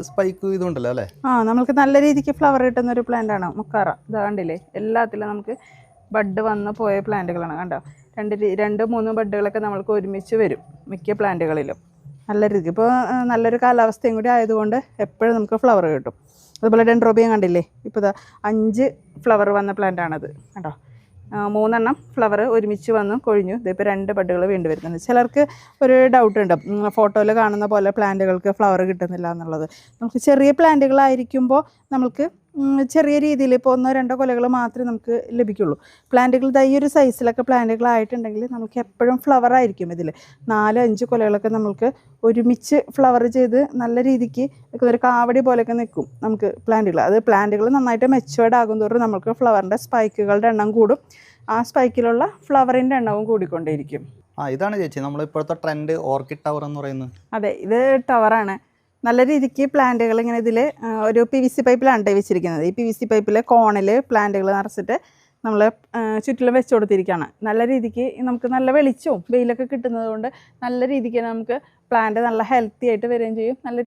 Spike ഇതുണ്ടല്ലോ അല്ലേ? നമുക്ക് നല്ല രീതിക്ക് ഫ്ലവർ കിട്ടുന്ന ഒരു പ്ലാന്റ് ആണ് മുക്കാറ. ഇത് കണ്ടില്ലേ, എല്ലാത്തിലും നമുക്ക് ബഡ് വന്ന് പോയ പ്ലാന്റുകളാണ്. കണ്ടോ, രണ്ട് മൂന്ന് ബഡുകളൊക്കെ നമ്മൾക്ക് ഒരുമിച്ച് വരും മിക്ക പ്ലാന്റുകളിലും. നല്ല രീതിക്ക് ഇപ്പോൾ നല്ലൊരു കാലാവസ്ഥയും കൂടി ആയതുകൊണ്ട് എപ്പോഴും നമുക്ക് ഫ്ലവർ കിട്ടും. അതുപോലെ ഡെൻഡ്രോബിയം കണ്ടില്ലേ, ഇപ്പോൾ ഇതാ 5 ഫ്ലവർ വന്ന പ്ലാന്റാണത്. കണ്ടോ, 3 ഫ്ലവർ ഒരുമിച്ച് വന്ന് കൊഴിഞ്ഞു. ഇതിപ്പോൾ 2 ബഡുകൾ വീണ്ടും വരുന്നുണ്ട്. ചിലർക്ക് ഒരു ഡൗട്ട് ഉണ്ട്, ഫോട്ടോയിൽ കാണുന്ന പോലെ പ്ലാന്റുകൾക്ക് ഫ്ലവർ കിട്ടുന്നില്ല എന്നുള്ളത്. നമുക്ക് ചെറിയ പ്ലാന്റുകളായിരിക്കുമ്പോൾ നമുക്ക് ചെറിയ രീതിയിൽ ഇപ്പോൾ 1-2 കൊലകൾ മാത്രമേ നമുക്ക് ലഭിക്കുള്ളൂ. പ്ലാന്റുകൾ ഈ ഒരു സൈസിലൊക്കെ പ്ലാന്റുകളായിട്ടുണ്ടെങ്കിൽ നമുക്ക് എപ്പോഴും ഫ്ലവർ ആയിരിക്കും. ഇതിൽ 4-5 കൊലകളൊക്കെ നമുക്ക് ഒരുമിച്ച് ഫ്ലവർ ചെയ്ത് നല്ല രീതിക്ക് ഒരു കാവടി പോലെയൊക്കെ നിൽക്കും നമുക്ക് പ്ലാന്റുകൾ. അത് പ്ലാന്റുകൾ നന്നായിട്ട് മെച്ചുവേർഡ് ആകും തോറും നമുക്ക് ഫ്ലവറിൻ്റെ സ്പൈക്കുകളുടെ എണ്ണം കൂടും. ആ സ്പൈക്കിലുള്ള ഫ്ലവറിൻ്റെ എണ്ണവും കൂടിക്കൊണ്ടേയിരിക്കും. ഇതാണ് ചേച്ചി നമ്മൾ ഇപ്പോഴത്തെ ട്രെൻഡ് ഓർക്കിഡ് ടവർ എന്ന് പറയുന്നത്. അതെ, ഇത് ടവറാണ്. നല്ല രീതിക്ക് പ്ലാന്റുകൾ ഇങ്ങനെ ഇതിൽ ഒരു PVC പൈപ്പിലാണ് വെച്ചിരിക്കുന്നത്. ഈ PVC പൈപ്പിൽ കോണിൽ പ്ലാന്റുകൾ നിറച്ചിട്ട് നമ്മൾ ചുറ്റിലും വെച്ച് കൊടുത്തിരിക്കുകയാണ്. നല്ല രീതിക്ക് നമുക്ക് നല്ല വെളിച്ചവും വെയിലൊക്കെ കിട്ടുന്നത് കൊണ്ട് നല്ല രീതിക്ക് നമുക്ക് പ്ലാന്റ് നല്ല ഹെൽത്തി ആയിട്ട് വരികയും ചെയ്യും. നല്ല